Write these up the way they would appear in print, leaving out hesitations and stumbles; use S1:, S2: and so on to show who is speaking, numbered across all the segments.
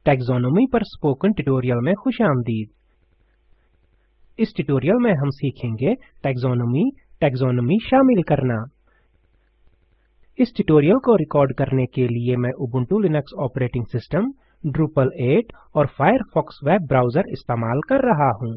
S1: Taxonomy पर spoken tutorial में खुशामदीद। इस ट्यूटोरियल में हम सीखेंगे टैक्सोनॉमी शामिल करना। इस ट्यूटोरियल को रिकॉर्ड करने के लिए मैं Ubuntu Linux operating system, Drupal 8 और फायरफॉक्स वेब ब्राउजर इस्तेमाल कर रहा हूँ।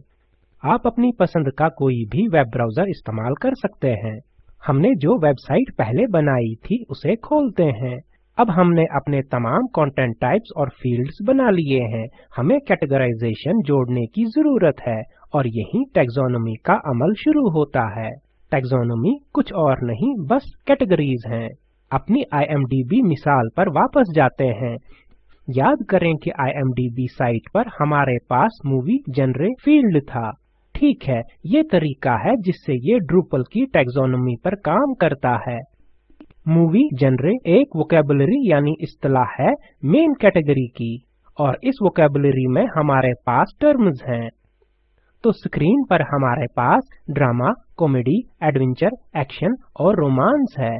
S1: आप अपनी पसंद का कोई भी वेब ब्राउजर इस्तेमाल कर सकते हैं। हमने जो वेबसाइट पहले बनाई थी उसे खोलते हैं। अब हमने अपने तमाम कंटेंट टाइप्स और फील्ड्स बना लिए हैं। हमें कैटेगराइजेशन जोड़ने की जरूरत है और यहीं टैक्सोनॉमी का अमल शुरू होता है। टैक्सोनॉमी कुछ और नहीं, बस कैटेगरीज हैं। अपनी IMDb मिसाल पर वापस जाते हैं। याद करें कि IMDb साइट पर हमारे पास मूवी जनरे फील्ड था। ठीक है, ये तरीका है जिससे ये Drupal की टैक्सोनॉमी पर काम करता है। मूवी जनरे एक वोकैबुलरी यानी इस्तिलाह है मेन कैटेगरी की, और इस वोकैबुलरी में हमारे पास टर्म्स हैं। तो स्क्रीन पर हमारे पास ड्रामा, कॉमेडी, एडवेंचर, एक्शन और रोमांस है।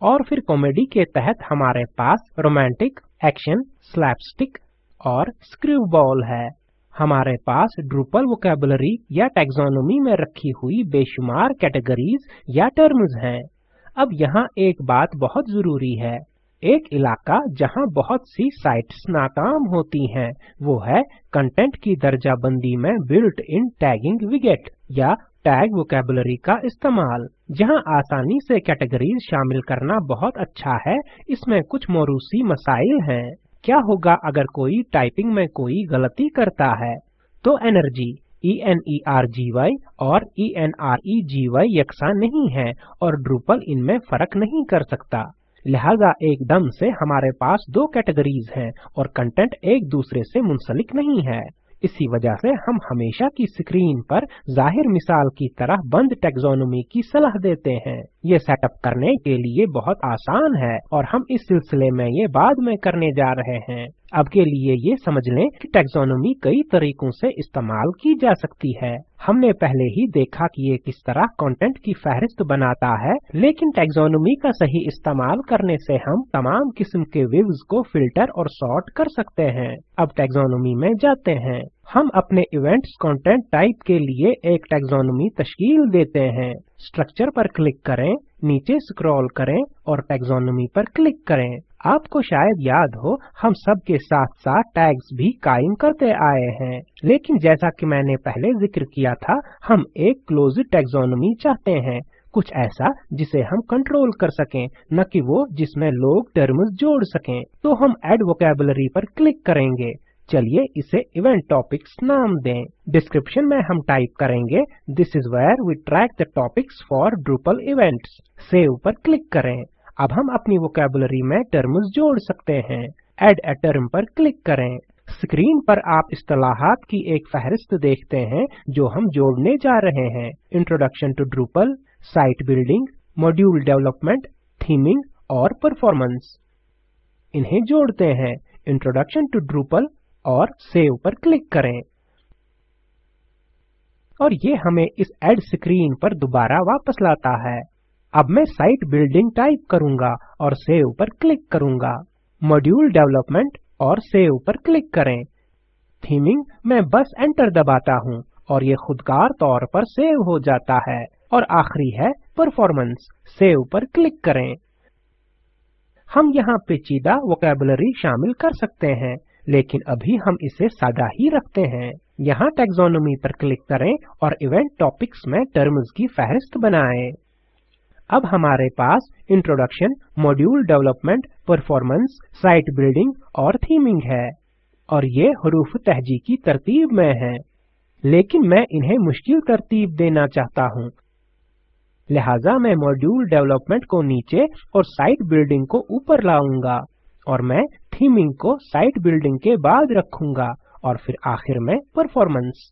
S1: और फिर कॉमेडी के तहत हमारे पास रोमांटिक, एक्शन, स्लैपस्टिक और स्क्रूबॉल है। हमारे पास Drupal वोकैबुलरी या टैक्सोनॉमी में रखी हुई बेशुमार कैटेगरीज या टर्म्स हैं। अब यहाँ एक बात बहुत जरूरी है। एक इलाका जहाँ बहुत सी साइट्स नाकाम होती हैं, वो है कंटेंट की दर्जाबंदी में बिल्ट इन टैगिंग विगेट या टैग वोकैबुलरी का इस्तेमाल। जहाँ आसानी से कैटेगरीज शामिल करना बहुत अच्छा है, इसमें कुछ मोरूसी मसाइल हैं। क्या होगा अगर कोई टाइपिंग में कोई गलती करता है? तो एनर्जी ENERGY और ENREGY यकसा नहीं है और Drupal इनमें फर्क नहीं कर सकता। लिहाजा एकदम से हमारे पास दो कैटेगरीज हैं और कंटेंट एक दूसरे से मुंसलिक नहीं है। इसी वजह से हम हमेशा की स्क्रीन पर जाहिर मिसाल की तरह बंद टैक्सोनॉमी की सलाह देते हैं। ये सेटअप करने के लिए बहुत आसान है और हम इस सिलसिले में ये बाद में करने जा रहे हैं। अब के लिए ये समझ लें कि टैक्सोनॉमी कई तरीकों से इस्तेमाल की जा सकती है। हमने पहले ही देखा कि ये किस तरह कंटेंट की फहरिस्त बनाता है, लेकिन टैक्सोनॉमी का सही इस्तेमाल करने से हम तमाम किस्म के व्यूज को फिल्टर और सॉर्ट कर सकते हैं। अब टैक्सोनॉमी में जाते हैं। हम अपने इवेंट्स कंटेंट टाइप के लिए एक टैक्सोनॉमी तश्कील देते हैं। स्ट्रक्चर पर क्लिक करें, नीचे स्क्रॉल करें और टैक्सोनॉमी पर क्लिक करें। आपको शायद याद हो, हम सब के साथ साथ टैग्स भी कायम करते आए हैं, लेकिन जैसा कि मैंने पहले जिक्र किया था, हम एक क्लोज्ड टैक्सोनॉमी चाहते हैं, कुछ ऐसा जिसे हम कंट्रोल कर सकें, न कि वो जिसमें लोग टर्म्स जोड़ सकें। तो हम ऐड वोकैबुलरी पर क्लिक करेंगे। चलिए इसे इवेंट टॉपिक्स नाम दें। डिस्क्रिप्शन में हम टाइप करेंगे, this is where we track the topics for Drupal events. Save पर क्लिक करें। अब हम अपनी वोकैबुलरी में टर्म्स जोड़ सकते हैं। ऐड अ टर्म पर क्लिक करें। स्क्रीन पर आप इस्तिलाहात की एक फहरिस्त देखते हैं जो हम जोड़ने जा रहे हैं। Introduction to Drupal, site building, module development, theming और परफॉर्मेंस। इन्हें जोड़ते हैं। इंट्रोडक्शन टू Drupal और सेव पर क्लिक करें। और ये हमें इस ऐड स्क्रीन पर दोबारा वापस लाता है। अब मैं साइट बिल्डिंग टाइप करूंगा और सेव पर क्लिक करूंगा। मॉड्यूल डेवलपमेंट और सेव पर क्लिक करें। थीमिंग मैं बस एंटर दबाता हूं और ये खुदकार तौर पर सेव हो जाता है। और आखिरी है परफॉर्मेंस। सेव पर क्लिक करें। हम यहाँ पेचीदा वोकैबुलरी शामिल कर सकते हैं, लेकिन अभी हम इसे सादा ही रखते हैं। यहाँ टैक्सोनॉमी पर क्लिक करें और इवेंट टॉपिक्स में टर्म्स की फहरिस्त बनाएं। अब हमारे पास introduction, module development, performance, site building और थीमिंग है, और ये हरूफ तहजी की तरतीब में हैं। लेकिन मैं इन्हें मुश्किल तरतीब देना चाहता हूँ, लिहाजा मैं मॉड्यूल डेवलपमेंट को नीचे और साइट बिल्डिंग को ऊपर लाऊंगा, और मैं थीमिंग को साइट बिल्डिंग के बाद रखूंगा, और फिर आखिर में परफॉर्मेंस।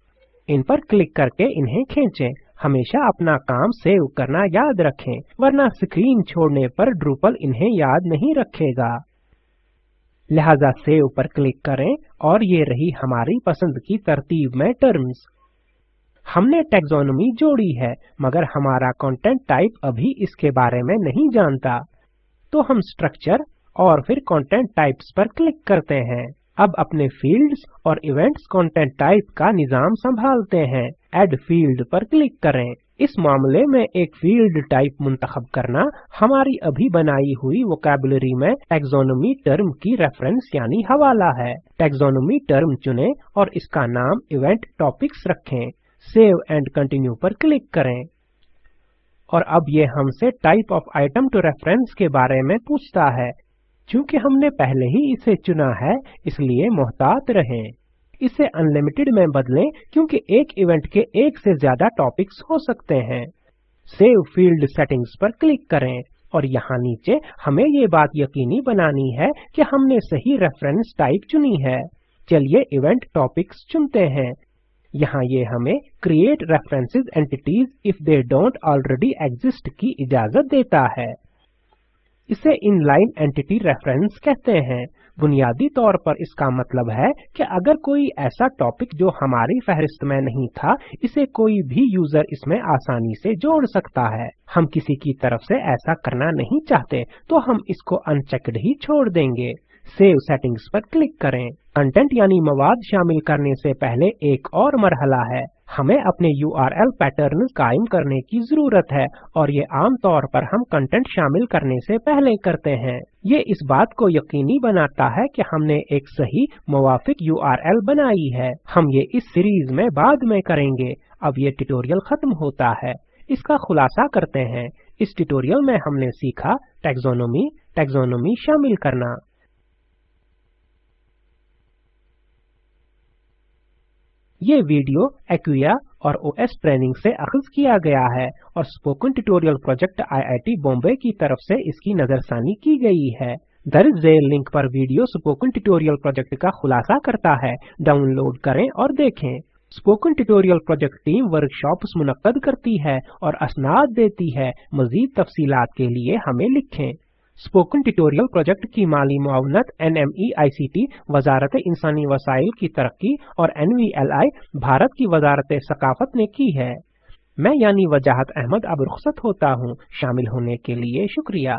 S1: इन पर क्लिक करके इन्हें खींचें। हमेशा अपना काम सेव करना याद रखें, वरना स्क्रीन छोड़ने पर Drupal इन्हें याद नहीं रखेगा। लिहाजा सेव पर क्लिक करें और ये रही हमारी पसंद की तरतीब में टर्म्स। हमने टैक्सोनॉमी जोड़ी है, मगर हमारा कंटेंट टाइप अभी इसके बारे में नहीं जानता। तो हम स्ट्रक्चर और फिर कंटेंट टाइप्स पर क्लिक करते हैं। अब अपने फील्ड्स और इवेंट्स कंटेंट टाइप का निजाम संभालते हैं। ऐड फील्ड पर क्लिक करें। इस मामले में एक फील्ड टाइप मुंतखब करना हमारी अभी बनाई हुई वोकैबुलरी में टैक्सोनॉमी टर्म की रेफरेंस यानी हवाला है। टैक्सोनॉमी टर्म चुनें और इसका नाम इवेंट टॉपिक्स रखें। सेव एंड कंटिन्यू पर क्लिक करें। और अब ये हमसे type of item to reference के बारे में पूछता है। चूंकि हमने पहले ही इसे चुना है, इसलिए मोहतात रहें। इसे अनलिमिटेड में बदलें क्योंकि एक इवेंट के एक से ज्यादा टॉपिक्स हो सकते हैं। सेव फील्ड सेटिंग्स पर क्लिक करें और यहाँ नीचे हमें ये बात यकीनी बनानी है कि हमने सही रेफरेंस टाइप चुनी है। चलिए इवेंट टॉपिक्स चुनते हैं। यहाँ ये हमें create references entities if they don't already exist की इजाजत देता है। इसे इनलाइन एंटिटी रेफरेंस कहते हैं। बुनियादी तौर पर इसका मतलब है कि अगर कोई ऐसा टॉपिक जो हमारी फहरिस्त में नहीं था, इसे कोई भी यूजर इसमें आसानी से जोड़ सकता है। हम किसी की तरफ से ऐसा करना नहीं चाहते, तो हम इसको अनचेक्ड ही छोड़ देंगे। सेव सेटिंग्स पर क्लिक करें। कंटेंट यानी मवाद शामिल करने से पहले एक और मरहला है। हमें अपने URL पैटर्न कायम करने की जरूरत है और ये आम तौर पर हम कंटेंट शामिल करने से पहले करते हैं। ये इस बात को यकीनी बनाता है कि हमने एक सही मुवाफिक URL बनाई है। हम ये इस सीरीज में बाद में करेंगे। अब ये ट्यूटोरियल खत्म होता है। इसका खुलासा करते हैं। इस ट्यूटोरियल में हमने सीखा टैक्सोनॉमी शामिल करना। ये वीडियो एक्विया और OS ट्रेनिंग से अखज़ किया गया है और spoken tutorial project IIT Bombay की तरफ से इसकी नजरसानी की गई है। दर्ज झेल लिंक पर वीडियो स्पोकन ट्यूटोरियल प्रोजेक्ट का खुलासा करता है। डाउनलोड करें और देखें। Spoken tutorial project team workshops मुनक्कद करती है और असनाद देती है। मजीद तफसीलात के लिए हमें लिखें। स्पोकन ट्यूटोरियल प्रोजेक्ट की माली मुआवनत NMEICT वजारत इंसानी वसाइल की तरक्की और NVLI भारत की वजारत सकाफत ने की है। मैं यानी वजाहत अहमद अब रुखसत होता हूँ। शामिल होने के लिए शुक्रिया।